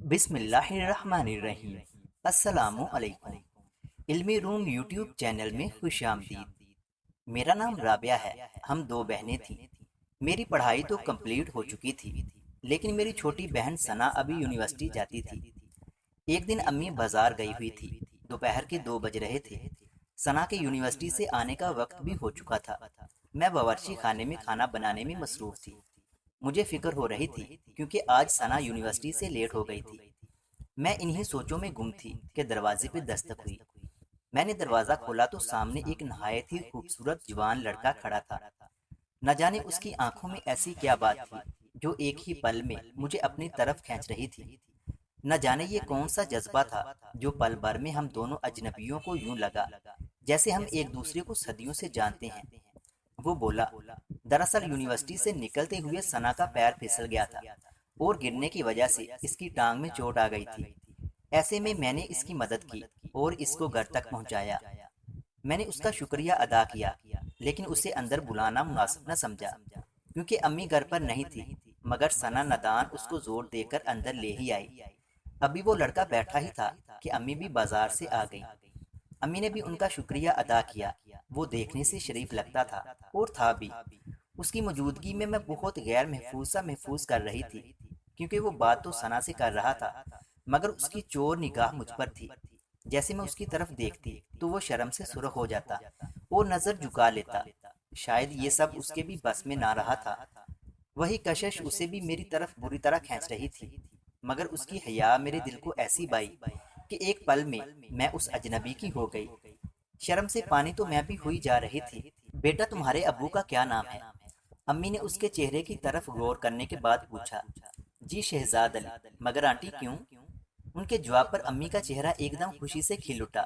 بسم اللہ الرحمن الرحیم۔ السلام علیکم۔ علمی روم یوٹیوب چینل میں خوش آمدید۔ میرا نام رابعہ ہے۔ ہم دو بہنیں تھیں۔ میری پڑھائی تو کمپلیٹ ہو چکی تھی، لیکن میری چھوٹی بہن ثنا ابھی یونیورسٹی جاتی تھی۔ ایک دن امی بازار گئی ہوئی تھی۔ دوپہر کے 2 بج رہے تھے۔ ثنا کے یونیورسٹی سے آنے کا وقت بھی ہو چکا تھا۔ میں باورچی خانے میں کھانا بنانے میں مصروف تھی۔ مجھے فکر ہو رہی تھی کیونکہ آج ثنا یونیورسٹی سے لیٹ ہو گئی تھی۔ میں انہی سوچوں میں گم تھی کہ دروازے پہ دستک ہوئی۔ میں نے دروازہ کھولا تو سامنے ایک نہایت ہی خوبصورت جوان لڑکا کھڑا تھا۔ نہ جانے اس کی آنکھوں میں ایسی کیا بات تھی جو ایک ہی پل میں مجھے اپنی طرف کھینچ رہی تھی۔ نہ جانے یہ کون سا جذبہ تھا جو پل بھر میں ہم دونوں اجنبیوں کو یوں لگا جیسے ہم ایک دوسرے کو صدیوں سے جانتے ہیں۔ وہ بولا، دراصل یونیورسٹی سے نکلتے ہوئے ثنا کا پیر پھسل گیا تھا اور گرنے کی وجہ سے اس کی ٹانگ میں چوٹ آ گئی تھی۔ ایسے میں نے اس کی مدد کی اور اس کو گھر تک پہنچایا۔ میں نے اس کا شکریہ ادا کیا، لیکن اسے اندر بلانا مناسب نہ سمجھا کیونکہ امی گھر پر نہیں تھی، مگر ثنا ندان اس کو زور دے کر اندر لے ہی آئی۔ ابھی وہ لڑکا بیٹھا ہی تھا کہ امی بھی بازار سے آ گئی۔ امی نے بھی ان کا شکریہ ادا کیا۔ وہ دیکھنے سے شریف لگتا تھا اور تھا بھی۔ اس کی موجودگی میں بہت غیر محفوظ سا محفوظ کر رہی تھی کیونکہ وہ بات تو ثنا سے کر رہا تھا، مگر اس کی چور نگاہ مجھ پر تھی۔ جیسے میں اس کی طرف دیکھتی تو وہ شرم سے سرخ ہو جاتا اور نظر جھکا لیتا۔ شاید یہ سب اس کے بھی بس میں نہ رہا تھا۔ وہی کشش اسے بھی میری طرف بری طرح کھینچ رہی تھی، مگر اس کی حیا میرے دل کو ایسی بائی کہ ایک پل میں اس اجنبی کی ہو گئی۔ شرم سے پانی تو میں بھی ہوئی جا رہی تھی۔ بیٹا، تمہارے ابو کا کیا نام ہے؟ امی نے اس کے چہرے کی طرف غور کرنے کے بعد پوچھا۔ جی شہزاد علی۔ مگر آنٹی کیوں؟ ان کے جواب پر امی کا چہرہ ایک دم خوشی سے کھل اٹھا۔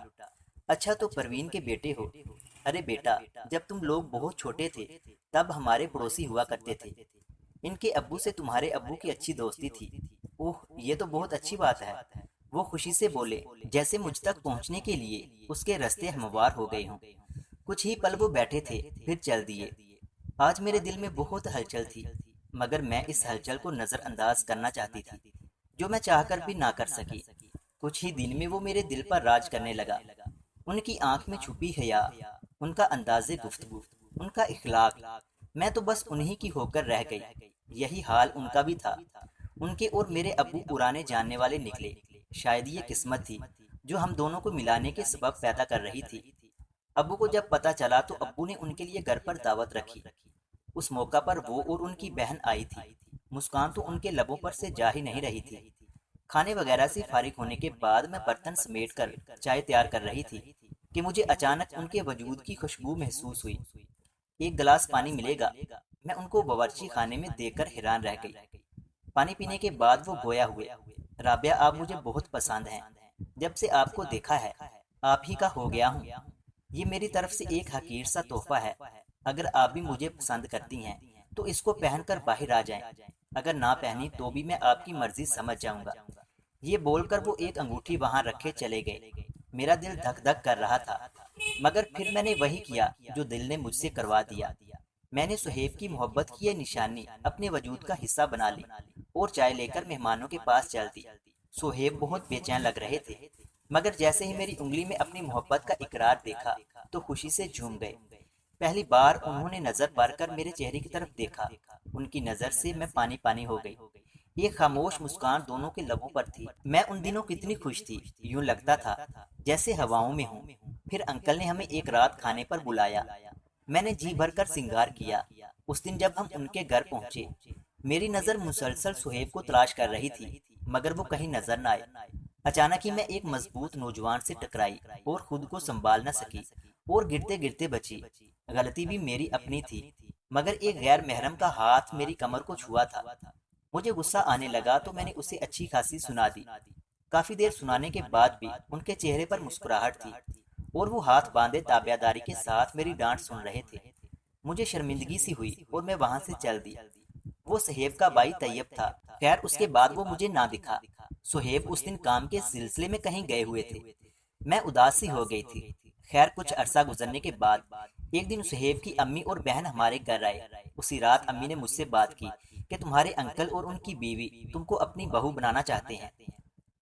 اچھا تو پروین کے بیٹے ہو؟ ارے بیٹا، جب تم لوگ بہت چھوٹے تھے تب ہمارے پڑوسی ہوا کرتے تھے۔ ان کے ابو سے تمہارے ابو کی اچھی دوستی تھی۔ اوہ، یہ تو بہت اچھی بات ہے۔ وہ خوشی سے بولے جیسے مجھ تک پہنچنے کے لیے اس کے راستے ہموار ہو گئے ہوں۔ کچھ ہی پل وہ بیٹھے تھے، پھر چل دیے۔ آج میرے دل میں بہت ہلچل تھی، مگر میں اس ہلچل کو نظر انداز کرنا چاہتی تھی جو میں چاہ کر بھی نہ کر سکی۔ کچھ ہی دن میں وہ میرے دل پر راج کرنے لگا۔ ان کی آنکھ میں چھپی حیا، ان کا انداز گفتگو، ان کا اخلاق، میں تو بس انہی کی ہو کر رہ گئی۔ یہی حال ان کا بھی تھا۔ ان کے اور میرے ابو پرانے جاننے والے نکلے۔ شاید یہ قسمت تھی جو ہم دونوں کو ملانے کے سبب پیدا کر رہی تھی۔ ابو کو جب پتہ چلا تو ابو نے ان کے لیے گھر پر دعوت رکھی۔ اس موقع پر وہ اور ان کی بہن آئی تھی۔ مسکان تو ان کے لبوں پر سے جا ہی نہیں رہی تھی۔ کھانے وغیرہ سے فارغ ہونے کے بعد میں برتن سمیٹ کر چائے تیار کر رہی تھی کہ مجھے اچانک ان کے وجود کی خوشبو محسوس ہوئی۔ ایک گلاس پانی ملے گا؟ میں ان کو باورچی خانے میں دیکھ کر حیران رہ گئی۔ پانی پینے کے بعد وہ گویا ہوئے، رابعہ آپ مجھے بہت پسند ہیں۔ جب سے آپ کو دیکھا ہے آپ ہی کا ہو گیا ہوں۔ یہ میری طرف سے ایک حقیر سا تحفہ ہے۔ اگر آپ بھی مجھے پسند کرتی ہیں تو اس کو پہن کر باہر آ جائیں، اگر نہ پہنی تو بھی میں آپ کی مرضی سمجھ جاؤں گا۔ یہ بول کر وہ ایک انگوٹھی وہاں رکھے چلے گئے۔ میرا دل دھک دھک کر رہا تھا، مگر پھر میں نے وہی کیا جو دل نے مجھ سے کروا دیا۔ میں نے سہیب کی محبت کی یہ نشانی اپنے وجود کا حصہ بنا لی اور چائے لے کر مہمانوں کے پاس چل دی۔ سہیب بہت بے چین لگ رہے تھے، مگر جیسے ہی میری انگلی میں اپنی محبت کا اقرار دیکھا تو خوشی سے جھوم گئے۔ پہلی بار انہوں نے نظر بھر کر میرے چہرے کی طرف دیکھا۔ ان کی نظر سے میں پانی پانی ہو گئی۔ ایک خاموش مسکان دونوں کے لبوں پر تھی۔ میں ان دنوں کتنی خوش تھی، یوں لگتا تھا جیسے ہواؤں میں ہوں۔ پھر انکل نے ہمیں ایک رات کھانے پر بلایا۔ میں نے جی بھر کر سنگار کیا۔ اس دن جب ہم ان کے گھر پہنچے، میری نظر مسلسل سہیب کو تلاش کر رہی تھی، مگر وہ کہیں نظر نہ آئے۔ اچانک ہی میں ایک مضبوط نوجوان سے ٹکرائی اور خود کو سنبھال نہ سکی اور گرتے گرتے بچی۔ غلطی بھی میری اپنی تھی، مگر ایک غیر محرم کا ہاتھ میری کمر کو چھوا تھا۔ مجھے غصہ آنے لگا تو میں نے اسے اچھی خاصی سنا دی۔ کافی دیر سنانے کے بعد بھی ان کے چہرے پر مسکراہٹ تھی اور وہ ہاتھ باندھے تابع داری کے ساتھ میری ڈانٹ سن رہے تھے۔ مجھے شرمندگی سی ہوئی اور میں وہاں سے چل دی۔ وہ سہیب کا بھائی طیب تھا۔ خیر اس کے بعد وہ مجھے نہ دکھا۔ سہیب اس دن کام کے سلسلے میں کہیں گئے ہوئے تھے۔ میں اداس سی ہو گئی تھی۔ خیر کچھ عرصہ گزرنے کے بعد ایک دن سہیب کی امی اور بہن ہمارے گھر آئے۔ اسی رات امی نے مجھ سے بات کی کہ تمہارے انکل اور ان کی بیوی تم کو اپنی بہو بنانا چاہتے ہیں۔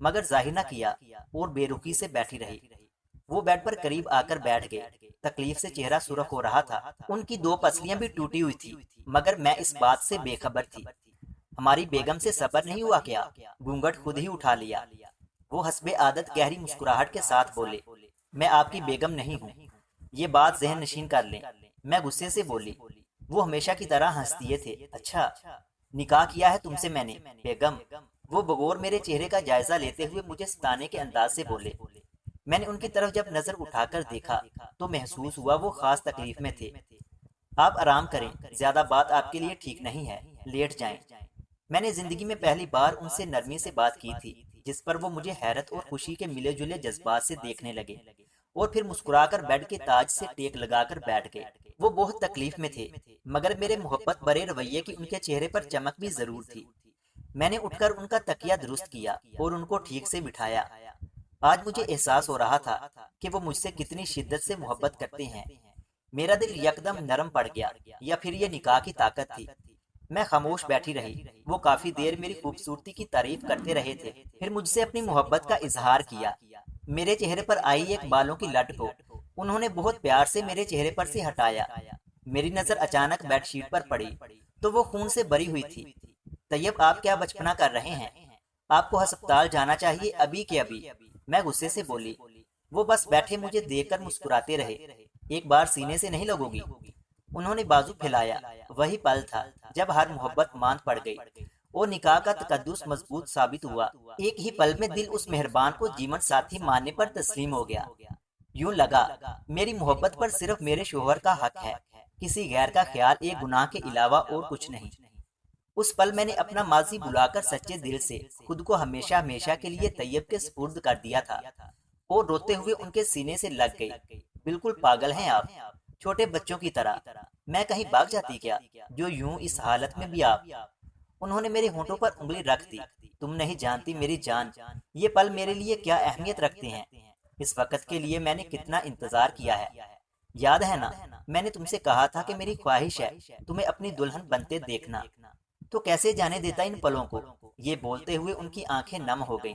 مگر ظاہر نہ کیا اور بے رخی سے بیٹھی رہی۔ وہ بیڈ پر قریب آ کر بیٹھ گئے، تکلیف سے چہرہ سرخ ہو رہا تھا، ان کی دو پسلیاں بھی ٹوٹی ہوئی تھی، مگر میں اس بات سے بے خبر تھی۔ ہماری بیگم سے صبر نہیں ہوا کیا؟ گھونگھٹ خود ہی اٹھا لیا۔ وہ حسب عادت گہری مسکراہٹ کے ساتھ بولے، میں آپ کی بیگم نہیں ہوں، یہ بات ذہن نشین کر لیں۔ میں غصے سے بولی۔ وہ ہمیشہ کی طرح ہنس دیے تھے۔ اچھا، نکاح کیا ہے تم سے میں نے بیگم؟ وہ بغور میرے چہرے کا جائزہ لیتے ہوئے مجھے ستانے کے انداز سے بولے۔ میں نے ان کی طرف جب نظر اٹھا کر دیکھا تو محسوس ہوا وہ خاص تکلیف میں تھے۔ آپ آرام کریں، زیادہ بات آپ کے لیے ٹھیک نہیں ہے، لیٹ جائیں۔ میں نے زندگی میں پہلی بار ان سے نرمی سے بات کی تھی، جس پر وہ مجھے حیرت اور خوشی کے ملے جلے جذبات سے دیکھنے لگے، اور پھر مسکرا کر بیڈ کے تاج سے ٹیک لگا کر بیٹھ گئے۔ وہ بہت تکلیف میں تھے، مگر میرے محبت برے رویے کی ان کے چہرے پر چمک بھی ضرور تھی۔ میں نے اٹھ کر ان کا تکیہ درست کیا اور ان کو ٹھیک سے بٹھایا۔ آج مجھے احساس ہو رہا تھا کہ وہ مجھ سے کتنی شدت سے محبت کرتے ہیں۔ میرا دل یکدم نرم پڑ گیا، یا پھر یہ نکاح کی طاقت تھی۔ میں خاموش بیٹھی رہی۔ وہ کافی دیر میری خوبصورتی کی تعریف کرتے رہے تھے، پھر مجھ سے اپنی محبت کا اظہار کیا۔ میرے چہرے پر آئی ایک بالوں کی لٹ کو انہوں نے بہت پیار سے میرے چہرے پر سے ہٹایا۔ میری نظر اچانک بیڈ شیٹ پر پڑی تو وہ خون سے بری ہوئی تھی۔ طیب، آپ کیا بچپنا کر رہے ہیں؟ آپ کو ہسپتال جانا چاہیے ابھی کے ابھی، میں غصے سے بولی۔ وہ بس بیٹھے مجھے دیکھ کر مسکراتے رہے۔ ایک بار سینے سے نہیں لگو گی؟ انہوں نے بازو پھیلایا۔ وہی پل تھا جب ہر محبت ماند پڑ گئی اور نکاح کا تقدس مضبوط ثابت ہوا۔ ایک ہی پل میں دل اس مہربان کو جیون ساتھی ماننے پر تسلیم ہو گیا۔ یوں لگا میری محبت پر صرف میرے شوہر کا حق ہے، کسی غیر کا خیال ایک گناہ کے علاوہ اور کچھ نہیں۔ اس پل میں نے اپنا ماضی بلا کر سچے دل سے خود کو ہمیشہ ہمیشہ کے لیے طیب کے سپرد کر دیا تھا، اور روتے ہوئے ان کے سینے سے لگ گئی۔ بالکل پاگل ہیں آپ، چھوٹے بچوں کی طرح۔ میں کہیں بھاگ جاتی کیا، جو یوں اس حالت میں بھی آپ؟ انہوں نے میرے ہونٹوں پر انگلی رکھ دی۔ تم نہیں جانتی میری جان، یہ پل میرے لیے کیا اہمیت رکھتے ہیں۔ اس وقت کے لیے میں نے کتنا انتظار کیا ہے، یاد ہے نا؟ میں نے تم سے کہا تھا کہ میری خواہش ہے تمہیں اپنی دلہن بنتے دیکھنا، تو کیسے جانے دیتا ان پلوں کو؟ یہ بولتے ہوئے ان کی آنکھیں نم ہو گئیں۔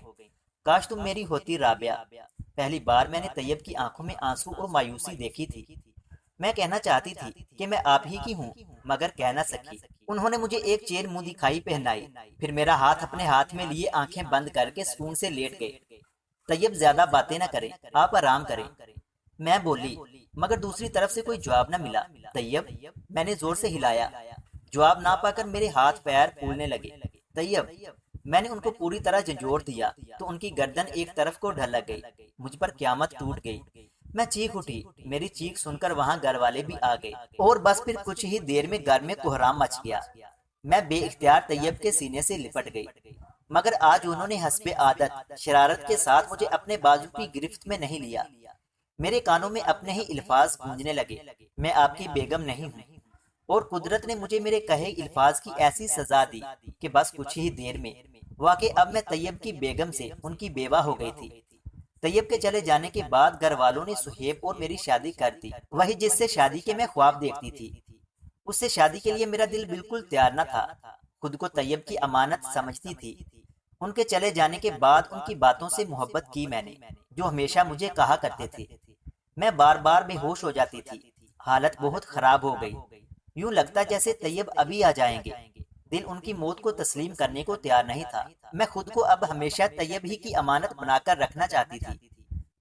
کاش تم میری ہوتی رابعہ۔ پہلی بار میں نے طیب کی آنکھوں میں آنسو اور مایوسی دیکھی تھی۔ میں کہنا چاہتی تھی کہ میں آپ ہی کی ہوں، مگر کہہ نہ سکی۔ انہوں نے مجھے ایک چین منہ دکھائی پہنائی، پھر میرا ہاتھ اپنے ہاتھ میں لیے آنکھیں بند کر کے سکون سے لیٹ گئے۔ طیب، زیادہ باتیں نہ کریں، آپ آرام کریں، میں بولی، مگر دوسری طرف سے کوئی جواب نہ ملا۔ طیب، میں نے زور سے ہلایا۔ جواب نہ پا کر میرے ہاتھ پیر پھولنے لگے۔ طیب، میں نے ان کو پوری طرح جھنجھوڑ دیا تو ان کی گردن ایک طرف کو ڈھلک گئی۔ مجھ پر قیامت ٹوٹ گئی۔ میں چیخ اٹھی۔ میری چیخ سن کر وہاں گھر والے بھی آ گئے، اور بس پھر کچھ ہی دیر میں گھر میں کوہرام مچ گیا۔ میں بے اختیار طیب کے سینے سے لپٹ گئی، مگر آج انہوں نے حسب عادت شرارت کے ساتھ مجھے اپنے بازو کی گرفت میں نہیں لیا۔ میرے کانوں میں اپنے ہی الفاظ گونجنے لگے، میں آپ کی بیگم نہیں ہوں۔ اور قدرت نے مجھے میرے کہے الفاظ کی ایسی سزا دی کہ بس کچھ ہی دیر میں واقع اب میں طیب کی بیگم سے ان کی بیوہ ہو گئی تھی۔ طیب کے چلے جانے کے بعد گھر والوں نے سہیب اور میری شادی کر دی، وہی جس سے شادی کے میں خواب دیکھتی تھی۔ اس سے شادی کے لیے میرا دل بالکل تیار نہ تھا، خود کو طیب کی امانت سمجھتی تھی۔ ان کے چلے جانے کے بعد ان کی باتوں سے محبت کی میں نے، جو ہمیشہ مجھے کہا کرتے تھے۔ میں بار بار بے ہوش ہو جاتی تھی، حالت بہت خراب ہو گئی۔ یوں لگتا جیسے طیب ابھی آ جائیں گے۔ دل ان کی موت کو تسلیم کرنے کو تیار نہیں تھا۔ میں خود کو اب ہمیشہ طیب ہی کی امانت بنا کر رکھنا چاہتی تھی،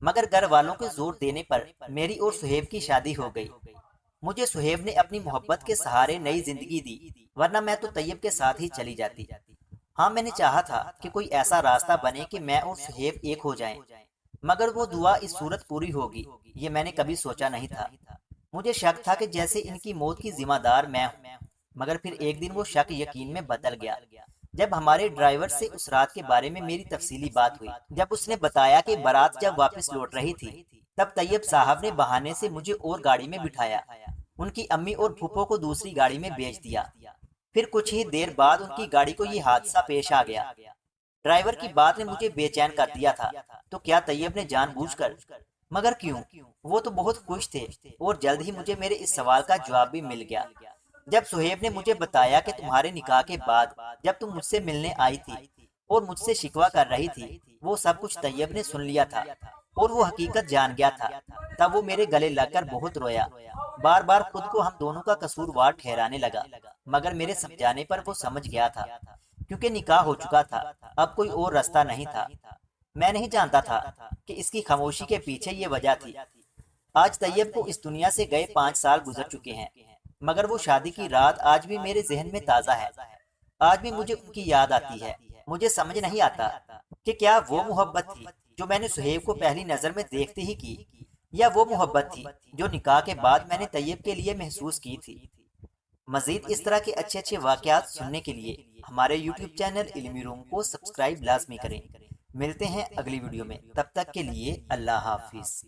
مگر گھر والوں کے زور دینے پر میری اور سہیب کی شادی ہو گئی۔ مجھے سہیب نے اپنی محبت کے سہارے نئی زندگی دی، ورنہ میں تو طیب کے ساتھ ہی چلی جاتی۔ ہاں، میں نے چاہا تھا کہ کوئی ایسا راستہ بنے کہ میں اور سہیب ایک ہو جائیں، مگر وہ دعا اس صورت پوری ہوگی یہ میں نے کبھی سوچا نہیں تھا۔ مجھے شک تھا کہ جیسے ان کی موت کی ذمہ دار میں ہوں، مگر پھر ایک دن وہ شک یقین میں بدل گیا جب ہمارے ڈرائیور سے اس رات کے بارے میں میری تفصیلی بات ہوئی۔ جب اس نے بتایا کہ بارات جب واپس لوٹ رہی تھی تب طیب صاحب نے بہانے سے مجھے اور گاڑی میں بٹھایا، ان کی امی اور پھوپھو کو دوسری گاڑی میں بھیج دیا۔ پھر کچھ ہی دیر بعد ان کی گاڑی کو یہ حادثہ پیش آ گیا۔ ڈرائیور کی بات نے مجھے بے چین کر دیا تھا۔ تو کیا طیب نے جان بوجھ کر؟ مگر کیوں؟ وہ تو بہت خوش تھے، اور جلد ہی مجھے میرے اس سوال کا جواب بھی مل گیا جب سہیب نے مجھے بتایا کہ تمہارے نکاح کے بعد جب تم مجھ سے ملنے آئی تھی اور مجھ سے شکوہ کر رہی تھی، وہ سب کچھ طیب نے سن لیا تھا اور وہ حقیقت جان گیا تھا۔ تب وہ میرے گلے لگ کر بہت رویا، بار بار خود کو ہم دونوں کا قصوروار ٹھہرانے لگا، مگر میرے سمجھانے پر وہ سمجھ گیا تھا، کیونکہ نکاح ہو چکا تھا، اب کوئی اور راستہ نہیں تھا۔ میں نہیں جانتا تھا کہ اس کی خاموشی کے پیچھے یہ وجہ تھی۔ آج طیب کو اس دنیا سے گئے 5 سال گزر چکے ہیں، مگر وہ شادی کی رات آج بھی میرے ذہن میں تازہ ہے۔ آج بھی مجھے ان کی یاد آتی ہے۔ مجھے سمجھ نہیں آتا کہ کیا وہ محبت تھی جو میں نے سہیب کو پہلی نظر میں دیکھتے ہی کی، یا وہ محبت تھی جو نکاح کے بعد میں نے طیب کے لیے محسوس کی تھی۔ مزید اس طرح کے اچھے اچھے واقعات سننے کے لیے ہمارے یوٹیوب چینل علمی روم کو سبسکرائب لازمی کریں۔ ملتے ہیں اگلی ویڈیو میں، تب تک کے لیے اللہ حافظ۔